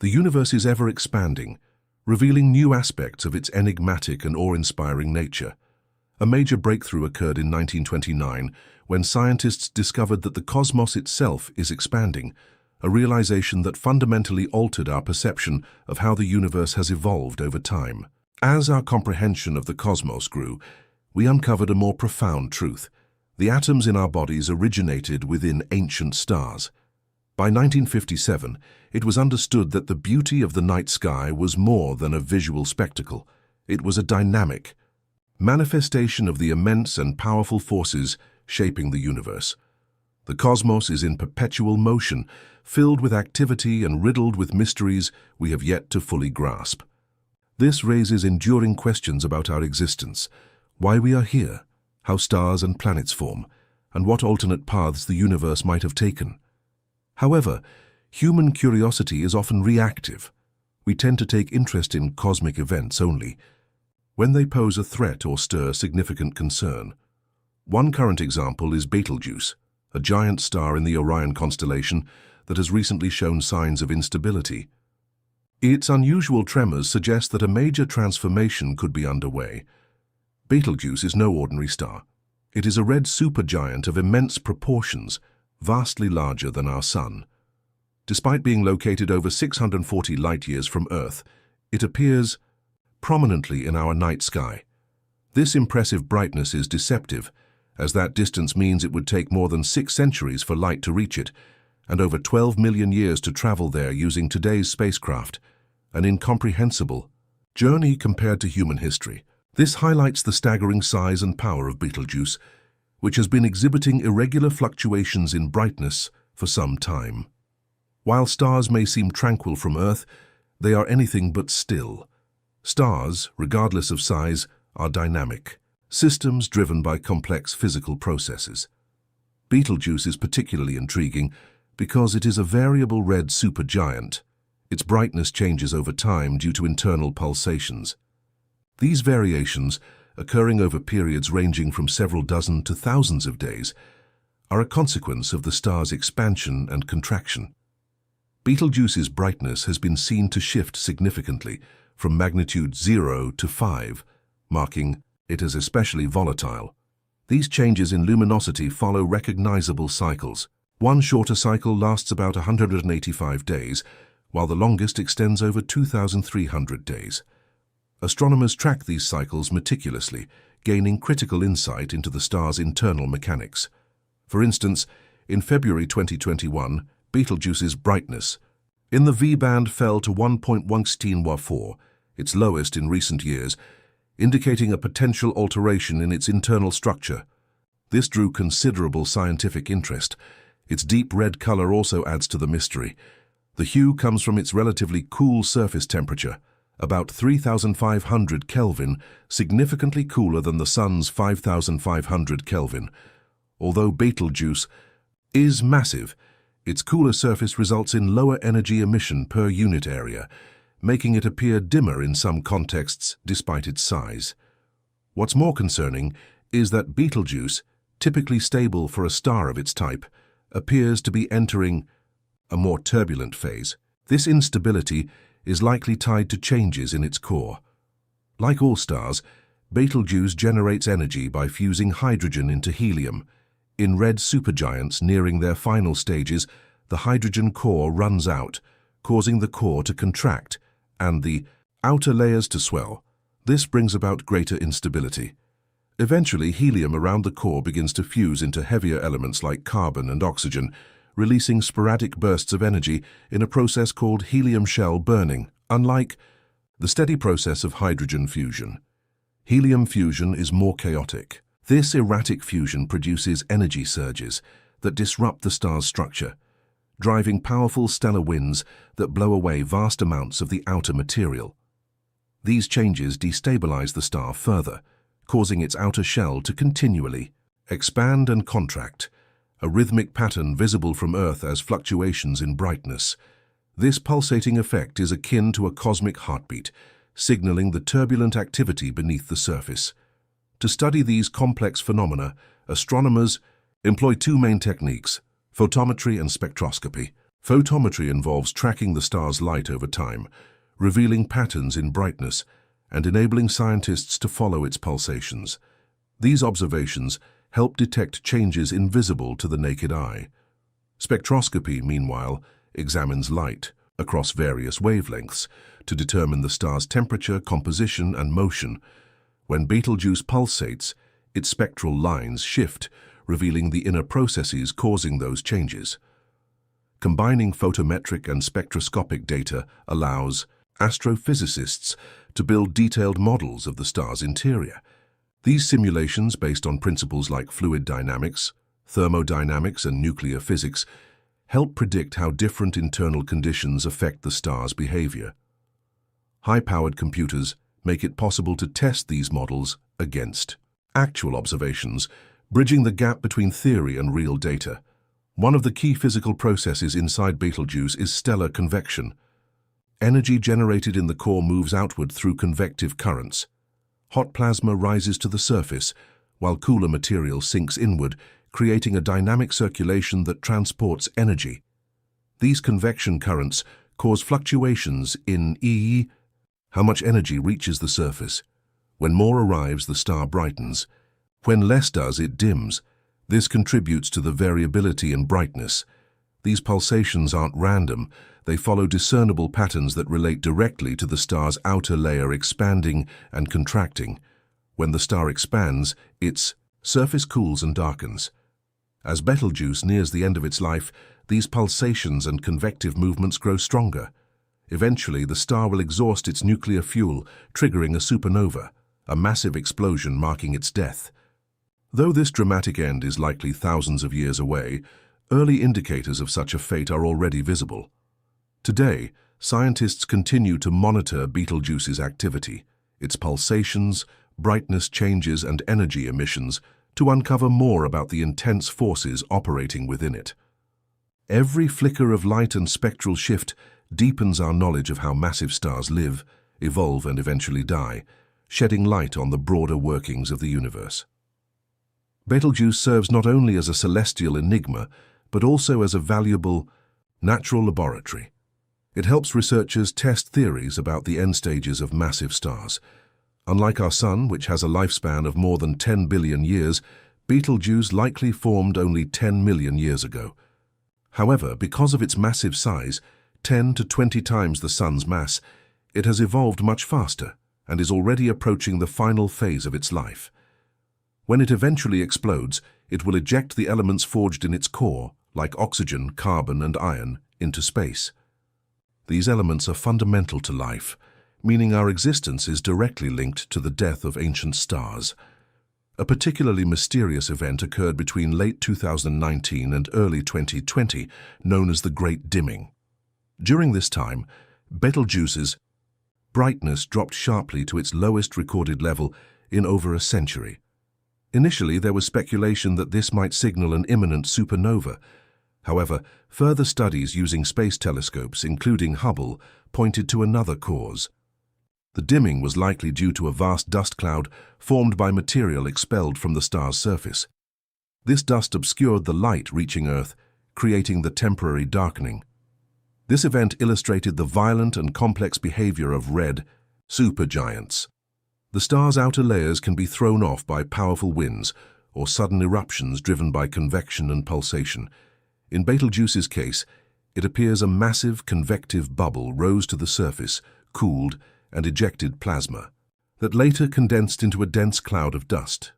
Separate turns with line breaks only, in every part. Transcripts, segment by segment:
The universe is ever expanding, revealing new aspects of its enigmatic and awe-inspiring nature. A major breakthrough occurred in 1929 when scientists discovered that the cosmos itself is expanding, a realization that fundamentally altered our perception of how the universe has evolved over time. As our comprehension of the cosmos grew, we uncovered a more profound truth. The atoms in our bodies originated within ancient stars. By 1957, it was understood that the beauty of the night sky was more than a visual spectacle. It was a dynamic manifestation of the immense and powerful forces shaping the universe. The cosmos is in perpetual motion, filled with activity and riddled with mysteries we have yet to fully grasp. This raises enduring questions about our existence, why we are here, how stars and planets form, and what alternate paths the universe might have taken. However, human curiosity is often reactive. We tend to take interest in cosmic events only when they pose a threat or stir significant concern. One current example is Betelgeuse, a giant star in the Orion constellation that has recently shown signs of instability. Its unusual tremors suggest that a major transformation could be underway. Betelgeuse is no ordinary star. It is a red supergiant of immense proportions, vastly larger than our Sun. Despite being located over 640 light-years from Earth, it appears prominently in our night sky. This impressive brightness is deceptive, as that distance means it would take more than 6 centuries for light to reach it, and over 12 million years to travel there using today's spacecraft, an incomprehensible journey compared to human history. This highlights the staggering size and power of Betelgeuse, which has been exhibiting irregular fluctuations in brightness for some time. While stars may seem tranquil from Earth, they are anything but still. Stars, regardless of size, are dynamic systems driven by complex physical processes. Betelgeuse is particularly intriguing because it is a variable red supergiant. Its brightness changes over time due to internal pulsations. These variations, occurring over periods ranging from several dozen to thousands of days, are a consequence of the star's expansion and contraction. Betelgeuse's brightness has been seen to shift significantly from magnitude 0 to 5, marking it as especially volatile. These changes in luminosity follow recognizable cycles. One shorter cycle lasts about 185 days, while the longest extends over 2,300 days. Astronomers track these cycles meticulously, gaining critical insight into the star's internal mechanics. For instance, in February 2021, Betelgeuse's brightness in the V-band fell to 1.14, its lowest in recent years, indicating a potential alteration in its internal structure. This drew considerable scientific interest. Its deep red color also adds to the mystery. The hue comes from its relatively cool surface temperature, about 3,500 Kelvin, significantly cooler than the Sun's 5,500 Kelvin. Although Betelgeuse is massive, its cooler surface results in lower energy emission per unit area, making it appear dimmer in some contexts despite its size. What's more concerning is that Betelgeuse, typically stable for a star of its type, appears to be entering a more turbulent phase. This instability is likely tied to changes in its core. Like all stars, Betelgeuse generates energy by fusing hydrogen into helium. In red supergiants nearing their final stages, the hydrogen core runs out, causing the core to contract and the outer layers to swell. This brings about greater instability. Eventually, helium around the core begins to fuse into heavier elements like carbon and oxygen, releasing sporadic bursts of energy in a process called helium shell burning. Unlike the steady process of hydrogen fusion, helium fusion is more chaotic. This erratic fusion produces energy surges that disrupt the star's structure, driving powerful stellar winds that blow away vast amounts of the outer material. These changes destabilize the star further, causing its outer shell to continually expand and contract, a rhythmic pattern visible from Earth as fluctuations in brightness. This pulsating effect is akin to a cosmic heartbeat, signaling the turbulent activity beneath the surface. To study these complex phenomena, astronomers employ two main techniques: photometry and spectroscopy. Photometry involves tracking the star's light over time, revealing patterns in brightness, and enabling scientists to follow its pulsations. These observations help detect changes invisible to the naked eye. Spectroscopy, meanwhile, examines light across various wavelengths to determine the star's temperature, composition, and motion. When Betelgeuse pulsates, its spectral lines shift, revealing the inner processes causing those changes. Combining photometric and spectroscopic data allows astrophysicists to build detailed models of the star's interior. These simulations, based on principles like fluid dynamics, thermodynamics, and nuclear physics, help predict how different internal conditions affect the star's behavior. High-powered computers make it possible to test these models against actual observations, bridging the gap between theory and real data. One of the key physical processes inside Betelgeuse is stellar convection. Energy generated in the core moves outward through convective currents. Hot plasma rises to the surface, while cooler material sinks inward, creating a dynamic circulation that transports energy. These convection currents cause fluctuations in how much energy reaches the surface. When more arrives, the star brightens. When less does, it dims. This contributes to the variability in brightness. These pulsations aren't random. They follow discernible patterns that relate directly to the star's outer layer expanding and contracting. When the star expands, its surface cools and darkens. As Betelgeuse nears the end of its life, these pulsations and convective movements grow stronger. Eventually, the star will exhaust its nuclear fuel, triggering a supernova, a massive explosion marking its death. Though this dramatic end is likely thousands of years away, early indicators of such a fate are already visible. Today, scientists continue to monitor Betelgeuse's activity, its pulsations, brightness changes, and energy emissions to uncover more about the intense forces operating within it. Every flicker of light and spectral shift deepens our knowledge of how massive stars live, evolve, and eventually die, shedding light on the broader workings of the universe. Betelgeuse serves not only as a celestial enigma, but also as a valuable natural laboratory. It helps researchers test theories about the end stages of massive stars. Unlike our Sun, which has a lifespan of more than 10 billion years, Betelgeuse likely formed only 10 million years ago. However, because of its massive size, 10 to 20 times the Sun's mass, it has evolved much faster and is already approaching the final phase of its life. When it eventually explodes, it will eject the elements forged in its core, like oxygen, carbon, and iron, into space. These elements are fundamental to life, meaning our existence is directly linked to the death of ancient stars. A particularly mysterious event occurred between late 2019 and early 2020, known as the Great Dimming. During this time, Betelgeuse's brightness dropped sharply to its lowest recorded level in over a century. Initially, there was speculation that this might signal an imminent supernova. However, further studies using space telescopes, including Hubble, pointed to another cause. The dimming was likely due to a vast dust cloud formed by material expelled from the star's surface. This dust obscured the light reaching Earth, creating the temporary darkening. This event illustrated the violent and complex behavior of red supergiants. The star's outer layers can be thrown off by powerful winds or sudden eruptions driven by convection and pulsation. In Betelgeuse's case, it appears a massive convective bubble rose to the surface, cooled, and ejected plasma that later condensed into a dense cloud of dust.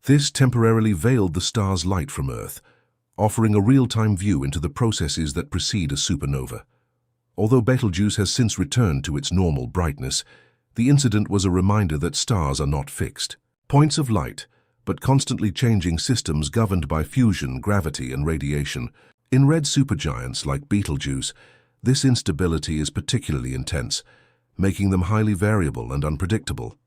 This temporarily veiled the star's light from Earth, offering a real-time view into the processes that precede a supernova. Although Betelgeuse has since returned to its normal brightness, the incident was a reminder that stars are not fixed points of light, but constantly changing systems governed by fusion, gravity, and radiation. In red supergiants like Betelgeuse, this instability is particularly intense, making them highly variable and unpredictable.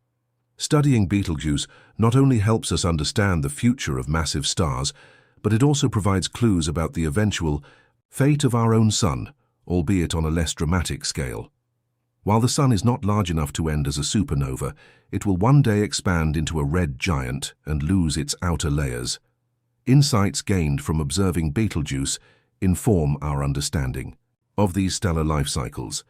Studying Betelgeuse not only helps us understand the future of massive stars, but it also provides clues about the eventual fate of our own Sun, albeit on a less dramatic scale. While the Sun is not large enough to end as a supernova, it will one day expand into a red giant and lose its outer layers. Insights gained from observing Betelgeuse inform our understanding of these stellar life cycles.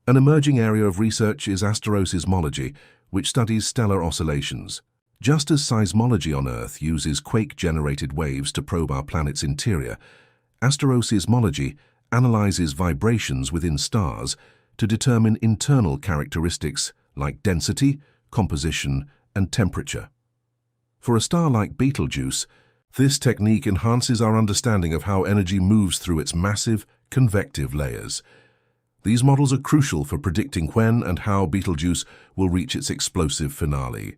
An emerging area of research is asteroseismology, which studies stellar oscillations. Just as seismology on Earth uses quake-generated waves to probe our planet's interior, asteroseismology analyzes vibrations within stars to determine internal characteristics like density, composition, and temperature. For a star like Betelgeuse, this technique enhances our understanding of how energy moves through its massive, convective layers. These models are crucial for predicting when and how Betelgeuse will reach its explosive finale.